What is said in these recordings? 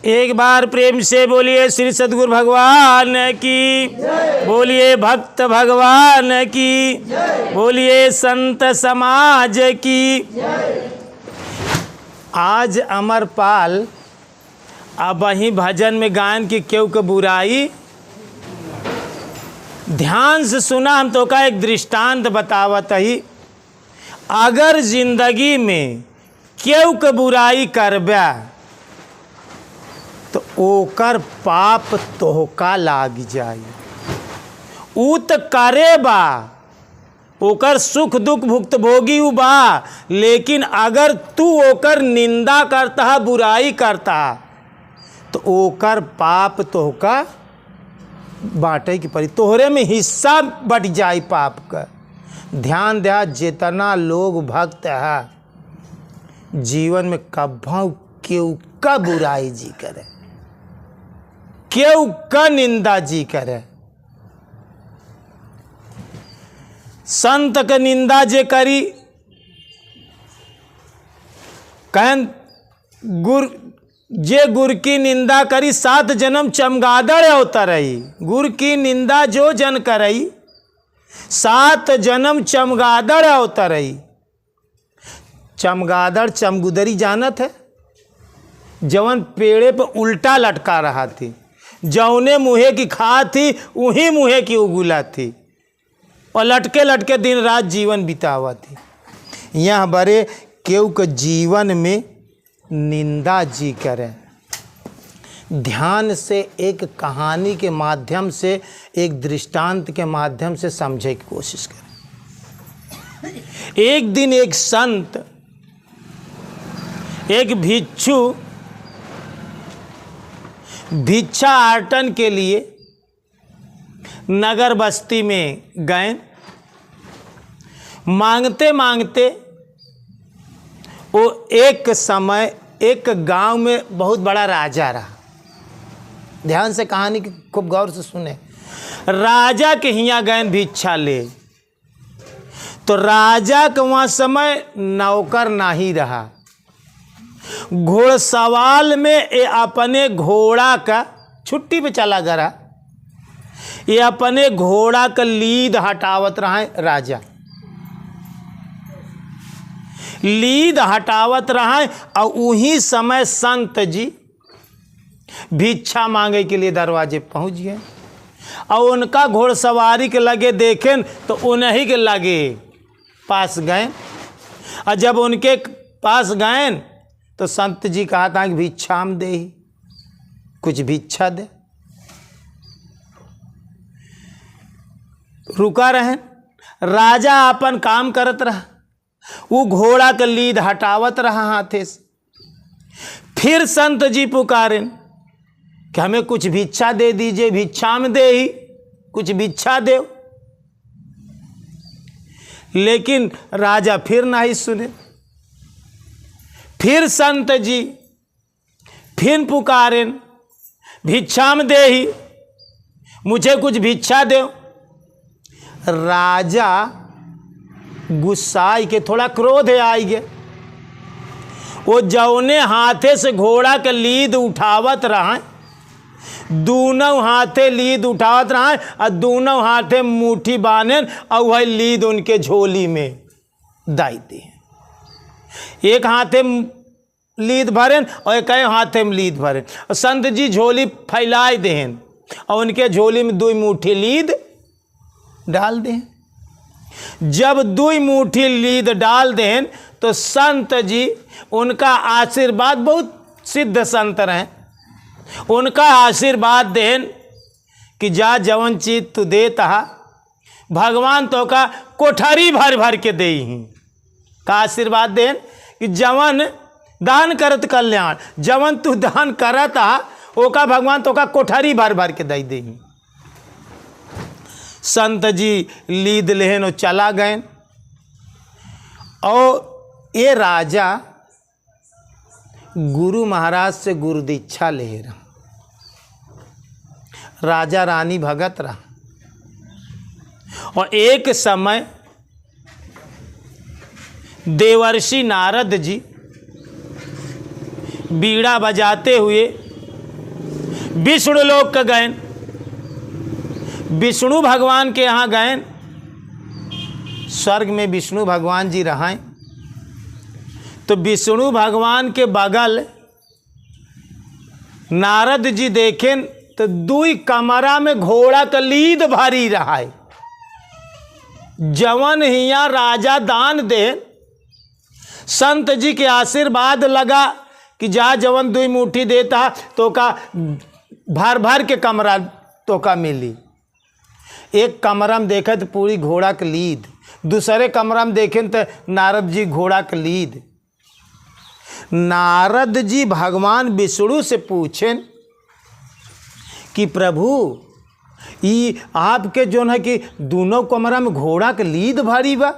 एक बार प्रेम से बोलिए श्री सद्गुरु भगवान की, बोलिए भक्त भगवान की, बोलिए संत समाज की। आज अमरपाल अब वही भजन में गायन की क्यों का बुराई, ध्यान से सुना। हम तो का एक दृष्टांत बतावत ही, अगर जिंदगी में क्यों का बुराई करबा तो ओकर पाप तोहका लाग जाई। ऊ त करे बा, ओकर सुख दुख भुक्तभोगी उ बा, लेकिन अगर तू ओकर निंदा करता, बुराई करता तो ओकर पाप तोहका बांटे की पड़ी, तोहरे में हिस्सा बट जाई पाप का। ध्यान दे, जितना लोग भक्त है जीवन में कभू क्यों का बुराई जी करे, क्यों का निंदा जी करे। संत का निंदा जे करी, कहन गुर जे गुर की निंदा करी 7 जन्म चमगादड़ होता रही। गुर की निंदा जो जन करई 7 जन्म चमगादड़ होता रही। चमगादड़ चमगुदरी जानत है, जवन पेड़े पर उल्टा लटका रहा थी, जौने मुहे की खा थी वही मुहे की उगुला थी, और लटके लटके दिन रात जीवन बितावा थी। यहाँ बड़े केव के जीवन में निंदा जी करें। ध्यान से एक कहानी के माध्यम से, एक दृष्टांत के माध्यम से समझने की कोशिश करें। एक दिन एक संत, एक भिक्षु भिक्षा आर्टन के लिए नगर बस्ती में गए। मांगते मांगते वो एक समय एक गांव में बहुत बड़ा राजा रहा। ध्यान से कहानी की खूब गौर से सुने। राजा के हियाँ गए भिक्षा ले, तो राजा के वहाँ समय नौकर नहीं रहा। घोड़सवार में ये अपने घोड़ा का छुट्टी पे चला गया, ये अपने घोड़ा का लीद हटावत रहा है। राजा लीद हटावत रहा है, और उही समय संत जी भिक्षा मांगे के लिए दरवाजे पहुंच गए। और उनका घोड़सवारी के लगे देखें तो उन्हीं के लगे पास गए। और जब उनके पास गए तो संत जी कहा था कि भिक्षा में दे ही, कुछ भिक्षा दे। रुका रहे, राजा अपन काम करत रहा, वो घोड़ा का लीद हटावत रहा हाथे से। फिर संत जी पुकारे कि हमें कुछ भिक्षा दे दीजिए, भिक्षा में दे ही, कुछ भिक्षा दे। लेकिन राजा फिर नहीं सुने। फिर संत जी फिर पुकारे, भिक्षा में दे ही, मुझे कुछ भिक्षा दो। राजा गुस्साई के, थोड़ा क्रोध आई गए। वो जौने हाथे से घोड़ा के लीद उठावत रहा, दोनों हाथे लीद उठावत रहा, और दोनों हाथे मुट्ठी बांधे, और वह लीद उनके झोली में दाई दी। एक हाथे लीद भरें और एक हाथे में लीद भरें, और संत जी झोली फैलाए दें, और उनके झोली में 2 मुट्ठी लीद डाल दें। जब 2 मुट्ठी लीद डाल दें तो संत जी, उनका आशीर्वाद, बहुत सिद्ध संत रहे, उनका आशीर्वाद दें कि जा जवन चीज तू देता भगवान तो का कोठरी भर भर के दे ही। का आशीर्वाद दें कि जवन दान करत कल्याण, जवन तू दान करत ओका भगवान तो का कोठरी भर भर के दे ही। संत जी लीद लेहन और चला गए। और ये राजा गुरु महाराज से गुरु दीक्षा ले रहा। राजा रानी भगत रहा। और एक समय देवर्षि नारद जी बीड़ा बजाते हुए विष्णु लोक का गए, विष्णु भगवान के यहाँ गए, स्वर्ग में विष्णु भगवान जी रहें। तो विष्णु भगवान के बगल नारद जी देखें तो दुई कमरा में घोड़ा का लीद भरी रहा है। जवन हिया राजा दान दे, संत जी के आशीर्वाद लगा कि जा जवन दुई मुट्ठी देता तो का भर भर के कमरा तो का मिली। एक कमरा में देखे तो पूरी घोड़ा के लीद, दूसरे कमरा में देखें तो नारद जी घोड़ा के लीद। नारद जी भगवान विष्णु से पूछें कि प्रभु ये आपके जो है कि दोनों कमरा में घोड़ा के लीद भारी बा।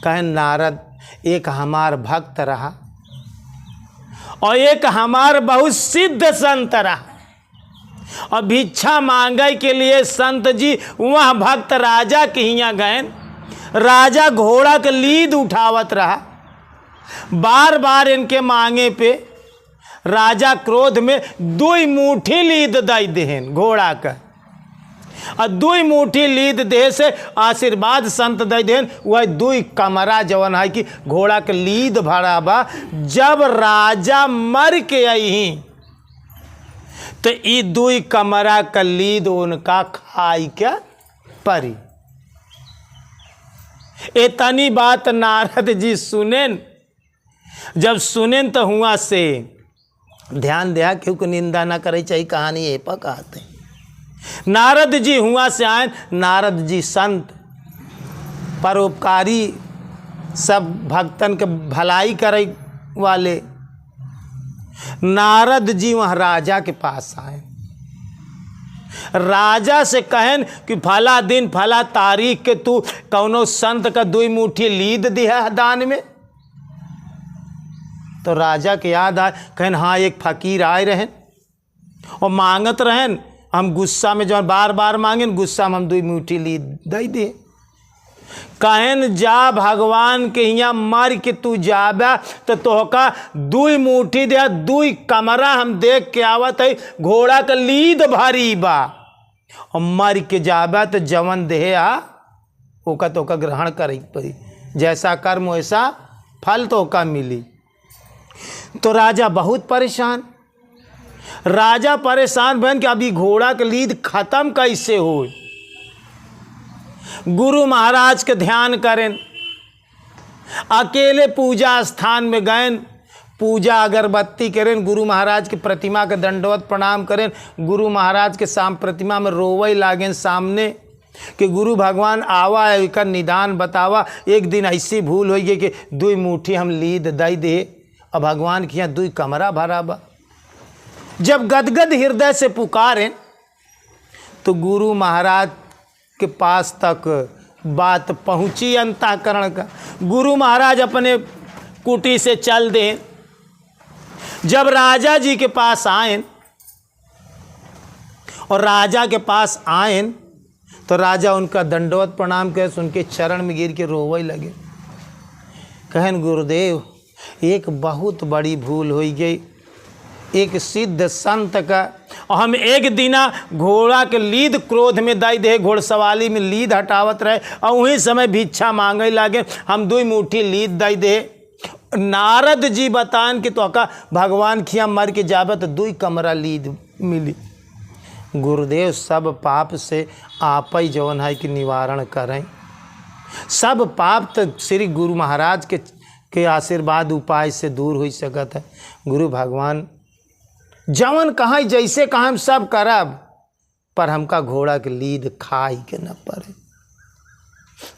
कहें नारद, एक हमार भक्त रहा और एक हमार बहुत सिद्ध संत रहा, और भिक्षा मांगे के लिए संत जी वह भक्त राजा के यहाँ गए। राजा घोड़ा के लीद उठावत रहा, बार बार इनके मांगे पे राजा क्रोध में दुई मुट्ठी लीद दई देहन घोड़ा का, और दुई मुट्ठी लीद दे से आशीर्वाद संत दई देहन। वह दुई कमरा जवन है कि घोड़ा के लीद भरा बा। जब राजा मर के आई तो ई दुई कमरा का लीद उनका खाई क्या परी। इतनी बात नारद जी सुनेन, जब सुनेन तो हुआ से ध्यान दिया क्योंकि निंदा ना करे चाहिए, कहानी ये पर कहते हैं। नारद जी हुआ से आए, नारद जी संत परोपकारी, सब भक्तन के भलाई करे वाले। नारद जी वहाँ राजा के पास आए, राजा से कहन कि फला दिन फला तारीख के तू कौनो संत का दुई मुट्ठी लीद दिया दान में। तो राजा के याद आए, कहन हाँ एक फकीर आए रहें और मांगत रहें। हम गुस्सा में जो बार बार मांगें, गुस्सा में हम दुई मुट्ठी लीद दे दे। कहन जा भगवान के यहाँ मर के तू जाबा तो तोहका दुई मुट्ठी दे, दुई कमरा हम देख के आवत है, घोड़ा का लीद भारी बा, और मर के जाबा तो जवन देह आ ओका तोका ग्रहण करे पड़ी, जैसा कर्म वैसा फल तोका मिली। तो राजा बहुत परेशान, राजा परेशान बन कि अभी घोड़ा के लीद खत्म कैसे हो। गुरु महाराज के ध्यान करें, अकेले पूजा स्थान में गए, पूजा अगरबत्ती करें, गुरु महाराज की प्रतिमा के दंडवत प्रणाम करें। गुरु महाराज के साम प्रतिमा में रोवई लागें सामने कि गुरु भगवान आवा है, का निदान बतावा। एक दिन ऐसी भूल हो गई कि दुई मुट्ठी हम लीद दई दे, और भगवान के यहाँ दुई कमरा भरा बा। जब गदगद हृदय से पुकारें तो गुरु महाराज के पास तक बात पहुंची अंतःकरण का। गुरु महाराज अपने कुटी से चल दें, जब राजा जी के पास आए और राजा के पास आए तो राजा उनका दंडवत प्रणाम कर उनके चरण में गिर के रोवे लगे। कहन गुरुदेव एक बहुत बड़ी भूल हो गई, एक सिद्ध संत का, और हम एक दिना घोड़ा के लीद क्रोध में दई दे, घोड़सवारी में लीद हटावत रहे और वही समय भिक्षा मांगे लागे, हम दुई मुट्ठी लीद दई दे। नारद जी बतान कि तो का भगवान खिया मर के जाबे तो दुई कमरा लीद मिली। गुरुदेव सब पाप से आप ही जवन है कि निवारण करें, सब पाप तो श्री गुरु महाराज के आशीर्वाद उपाय से दूर हो सकत है। गुरु भगवान जवन कहाँ जैसे कहाँ हम सब करब, पर हमका घोड़ा के लीद खाई के न पड़े।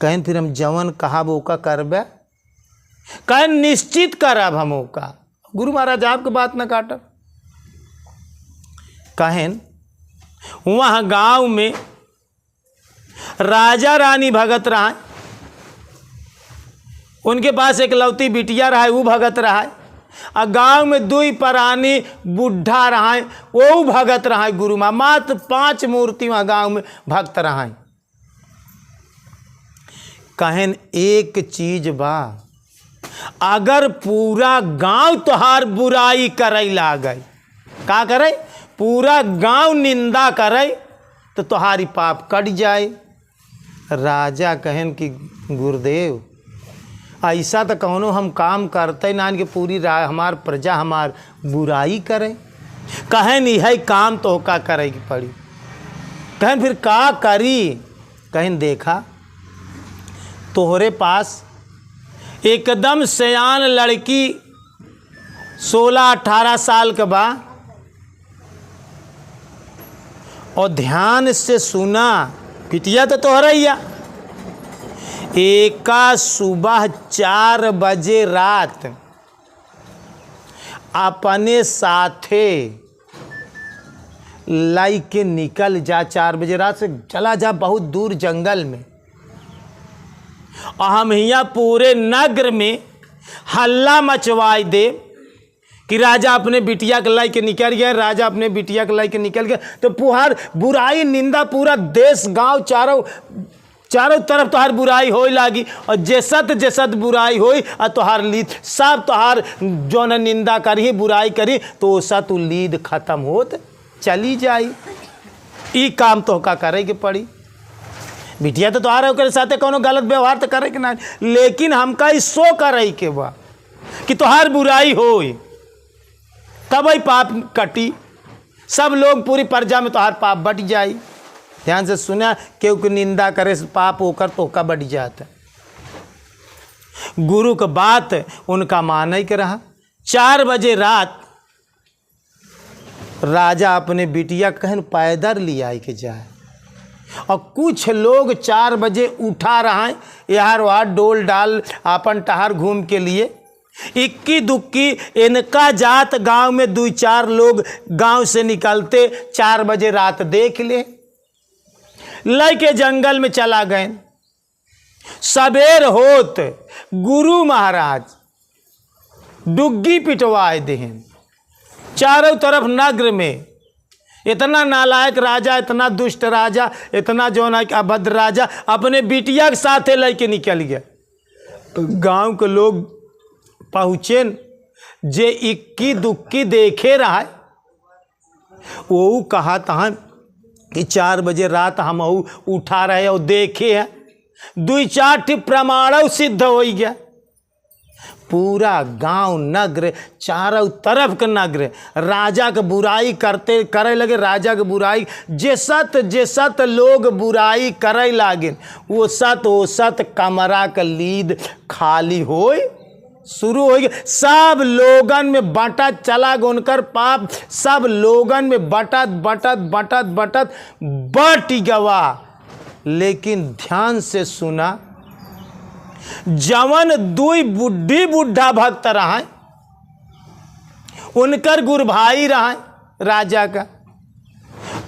कहें फिर हम जवन कहा वो का करबे, कहें निश्चित करब हम का। गुरु महाराज आपके बात न काटब। कहें वहाँ गांव में राजा रानी भगत रहा, उनके पास एक लौती बिटिया रहा, वो भगत रहा, और गांव में दुई परानी बुढ़ा रहा, वो भगत रहा। गुरु माँ मात्र 5 मूर्ति वहाँ गांव में भक्त रहा। कहन एक चीज बा, अगर पूरा गांव तोहार बुराई करे लागे, का करे, पूरा गांव निंदा करे तो तुम्हारी पाप कट जाए। राजा कहन कि गुरुदेव ऐसा तो कौनो हम काम करते ना कि पूरी हमार प्रजा हमार बुराई करे। कहन यही काम तो का करे की पड़ी। कहन फिर का करी। कहन देखा तोहरे पास एकदम सयान लड़की 16-18 साल के बा और ध्यान से सुना। पिटिया तो तोहरैया एका सुबह 4 बजे रात अपने साथे लाई के निकल जा। 4 बजे रात से चला जा बहुत दूर जंगल में। और हम यहाँ पूरे नगर में हल्ला मचवाई दे कि राजा अपने बिटिया के लाई के निकल गए। राजा अपने बिटिया के लाई के निकल गए तो पुहार बुराई निंदा पूरा देश गांव चारों तरफ तोहार बुराई होई लागी। और जैसत बुराई होई और तोहार लीद सब तोहार जो न निंदा करी बुराई करी तो ओसा तू लीद खत्म होत चली जाई। ई काम तो का करे के पड़ी। बिटिया तो तोहार ओकरे साथे कोनो गलत व्यवहार तो करे के ना, लेकिन हमका ई सो करे के बा कि तोहार बुराई होई तब ही पाप कटी। सब लोग पूरी प्रजा में तोहार पाप बट जाई। ध्यान से सुना, केहू की निंदा करे से पाप होकर तो का बढ़ जाता। गुरु का बात उनका माने के रहा। 4 बजे रात राजा अपने बिटिया कहन पैदल लिया के जाए और कुछ लोग 4 बजे उठा रहा है यार वहाँ डोल डाल अपन टहर घूम के लिए। इक्की दुक्की इनका जात गांव में 2-4 लोग गांव से निकलते 4 बजे रात देख ले लेके जंगल में चला गए। सबेर होत गुरु महाराज डुग्गी पिटवाए देहन। चारों तरफ नगर में इतना नालायक राजा, इतना दुष्ट राजा, इतना जो ना अभद्र राजा अपने बिटिया के साथे लेके निकल गया। गांव के लोग पहुँचे जे इक्की दुक्की देखे रहा वो कहा तहाँ कि 4 बजे रात हम उठा रहे और देखे हैं 2-4 प्रमाण सिद्ध हो गया। पूरा गांव नगर चारों तरफ के नगर राजा के बुराई करे लगे। राजा के बुराई जैसत लोग बुराई करे लागे वो सत कमरा के लीद खाली होए शुरू हो गया। सब लोगन में बटा चला उनकर पाप सब लोगन में बटत बट गवा। लेकिन ध्यान से सुना, जवन 2 बुढ़ा भक्त रहा उनकर गुरु भाई रहा राजा का,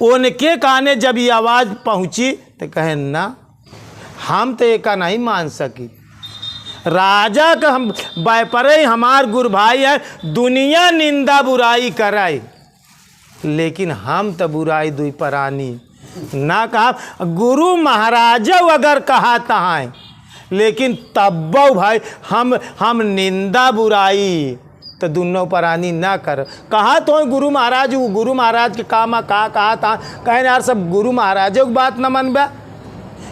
उनके काने जब ये आवाज पहुंची तो कहे ना हम तो एक नहीं मान सकी। राजा का हम बैपरे हमार गुरु भाई है, दुनिया निंदा बुराई कराई लेकिन हम तो बुराई 2 परानी ना कहा। गुरु महाराज अगर कहा तहाँ लेकिन तब भाई हम निंदा बुराई तो दोनों परानी ना कर। कहा तो गुरु महाराज वो गुरु महाराज के काम कहा था। कहें यार सब गुरु महाराजों की बात न मनबा।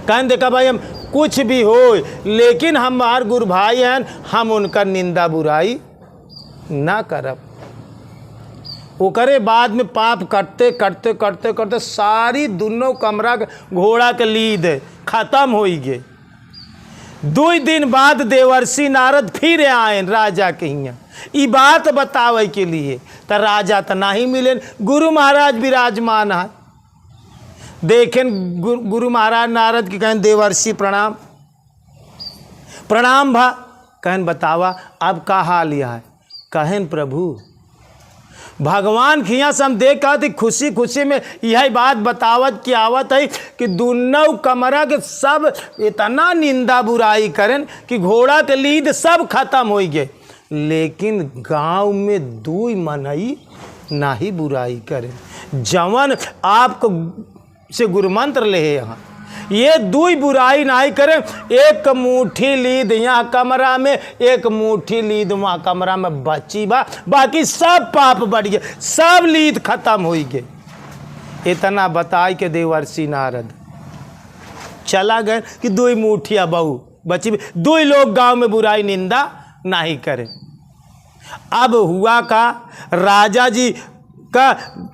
कहें देखा भाई हम कुछ भी हो लेकिन हमार गुरु भाई हैं, हम उनका निंदा बुराई ना करब। ओकरे बाद में पाप करते सारी दोनों कमरा घोड़ा के लीद खत्म हो गए। 2 दिन बाद देवर्षि नारद फिर आए राजा के यहाँ ई बात बतावे के लिए। तो राजा तो नहीं मिले, गुरु महाराज विराजमान है। देखें गुरु महाराज नारद के कहें देवर्षि प्रणाम भा। कहन बतावा अब का हाल यह है। कहन प्रभु भगवान खिया से हम देख थी खुशी में यही बात बतावत की आवत है कि दोनों कमरा के सब इतना निंदा बुराई करें कि घोड़ा के लीद सब खत्म हो गए। लेकिन गांव में 2 मनई नहीं बुराई करें। जवन आपको से गुरु मंत्र ले यहाँ ये दुई बुराई नहीं करे। एक मुट्ठी लीद यहाँ कमरा में, एक मुट्ठी लीद वहाँ कमरा में बची बा, बाकी सब पाप बढ़ गए, सब लीद खत्म हो गए। इतना बताई के देवर्षि नारद चला गए कि दुई मुठिया बहू बची, दुई लोग गांव में बुराई निंदा नहीं करे। अब हुआ का, राजा जी का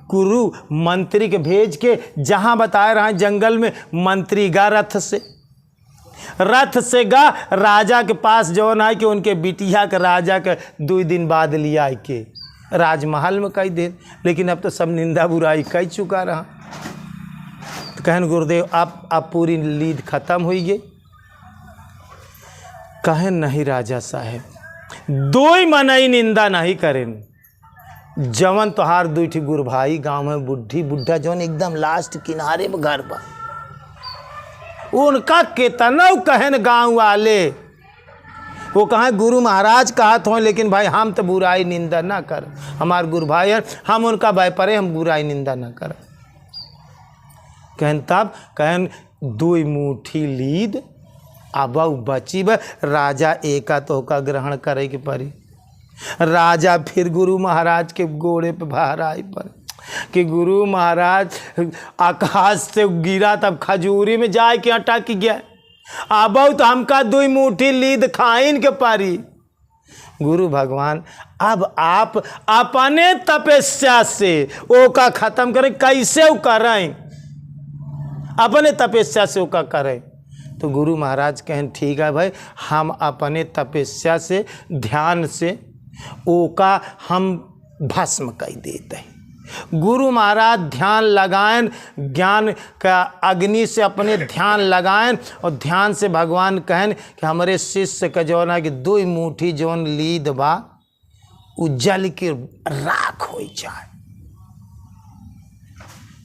गुरु मंत्री के भेज के जहां बताए रहा जंगल में, मंत्री गा रथ से गा राजा के पास जौन है कि उनके बिटिया के राजा के 2 दिन बाद लिया के राजमहल में कई दिन, लेकिन अब तो सब निंदा बुराई कह चुका रहा। तो कहन गुरुदेव अब पूरी लीद खत्म हुई गई। कहन नहीं राजा साहेब, 2 मनई निंदा नहीं करें। जवन तोहार 2 गुरु भाई गांव में बुढ़ी बुढ़ा जौन एकदम लास्ट किनारे में घर बा, उनका कितना कहन गांव वाले, वो कहें गुरु महाराज कहत हो, लेकिन भाई हम तो बुराई निंदा ना कर, हमार गुरु भाई है, हम उनका भय परे, हम बुराई निंदा ना कर। कहन तब कहन 2 मुट्ठी लीद अब बची बा, राजा एका तो का ग्रहण करे के परी। राजा फिर गुरु महाराज के गोड़े पे बाहर आई पर कि गुरु महाराज आकाश से गिरा तब खजूरी में जाए के अटक गया, अब तो हमका 2 मुट्ठी लीद खाइन के पारी। गुरु भगवान अब आप अपने तपस्या से ओका खत्म करें, कैसे वो करें, अपने तपस्या से ओका करें। तो गुरु महाराज कहें ठीक है भाई, हम अपने तपस्या से ध्यान से ओका हम भस्म कर देते हैं। गुरु महाराज ध्यान लगाएं, ज्ञान का अग्नि से अपने ध्यान लगाएं और ध्यान से भगवान कहें कि हमारे शिष्य का जौन है कि 2 मुट्ठी जौन लीद बा उज्जल के राख हो जाए।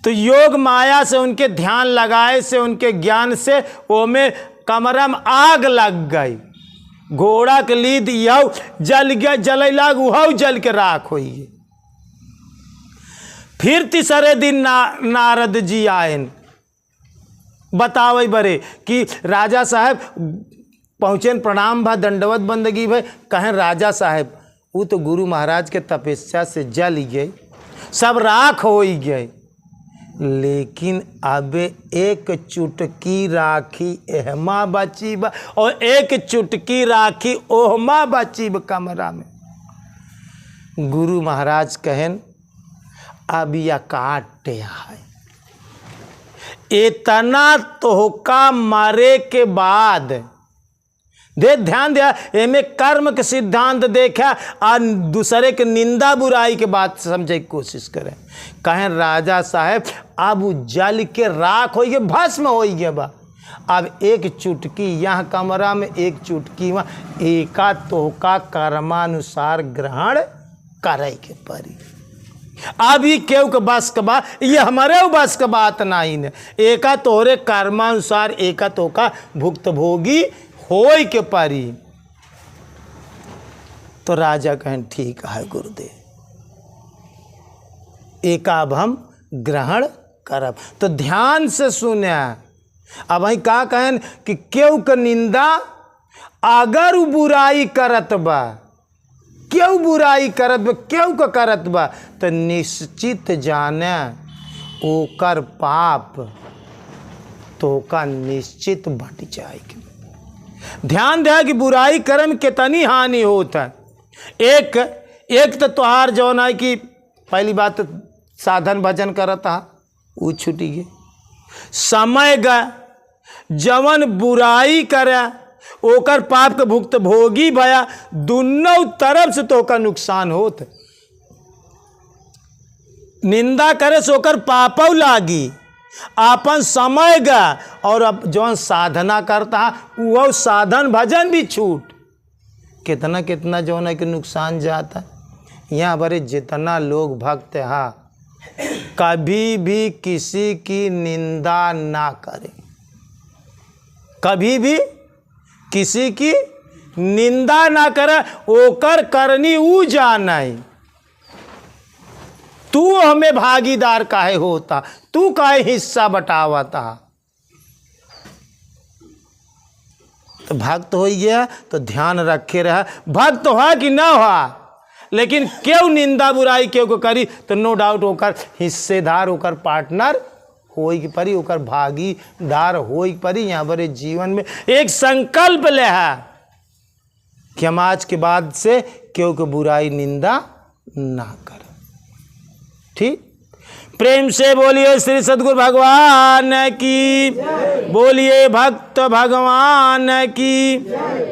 तो योग माया से उनके ध्यान लगाए से, उनके ज्ञान से वो में कमरा में आग लग गई। घोड़ा के लीद यह जल गया, जल लाग वह जल के राख हो। फिर तीसरे दिन नारद जी आए बतावे बरे कि राजा साहब पहुँचे, प्रणाम भा, दंडवत बंदगी भाई। कहें राजा साहब वो तो गुरु महाराज के तपस्या से जल गए, सब राख हो गए, लेकिन अब एक चुटकी राखी एहमा बची बा और एक चुटकी राखी ओहमा बची बा कमरा में। गुरु महाराज कहन अब या काटे है, इतना तोहका मारे के बाद दे ध्यान दिया, एमे कर्म के सिद्धांत देखा और दूसरे के निंदा बुराई के बात समझे की कोशिश करें। कहें राजा साहब अब जल के राख हो गए, भस्म हो गए बा। अब एक चुटकी यहाँ कमरा में, एक चुटकी वहाँ, एका तोहका कर्मानुसार ग्रहण करे के परी। अभी केव के बस के बात, ये हमारे बस के बात नहीं ने, एका तोहरे कर्मानुसार एका तोहका भुक्त भोगी होय के पारी। तो राजा कहें ठीक है गुरुदेव, एक अब हम ग्रहण करब। तो ध्यान से सुने। अब वही का कहें कि केहू के निंदा अगर बुराई करत बा, केहू बुराई करत बा, केहू का करत बा, तो निश्चित जाने ओकर पाप तो का निश्चित बढ़ जाएगी। ध्यान दे कि बुराई कर्म कितनी हानि होता है। एक तो तोहार जौन है कि पहली बात तो साधन भजन करता वो छूटी गए, समय गए, जवन बुराई करे ओकर पाप के भुक्त भोगी भया, दोनों तरफ से तो का नुकसान होत। निंदा करे सो ओकर पापौ लागी, आपन समय गा, और अब जौन साधना करता वो साधन भजन भी छूट। कितना कितना जौन है कि नुकसान जाता। यहाँ बड़े जितना लोग भक्त है कभी भी किसी की निंदा ना करें, कभी भी किसी की निंदा ना करे, ओकर करनी ऊ जानाई। तू हमें भागीदार काहे होता, तू काहे हिस्सा बटावता, तो भक्त हो गया तो ध्यान रखे रहा, भक्त हुआ कि ना हुआ, लेकिन क्यों निंदा बुराई क्यों को करी, तो नो डाउट होकर हिस्सेदार होकर पार्टनर हो परी, होकर भागीदार हो परी। यहाँ पर जीवन में एक संकल्प ले है कि हम आज के बाद से क्यों को बुराई निंदा ना कर। ठीक, प्रेम से बोलिए श्री सद्गुरु भगवान की, बोलिए भक्त भगवान की।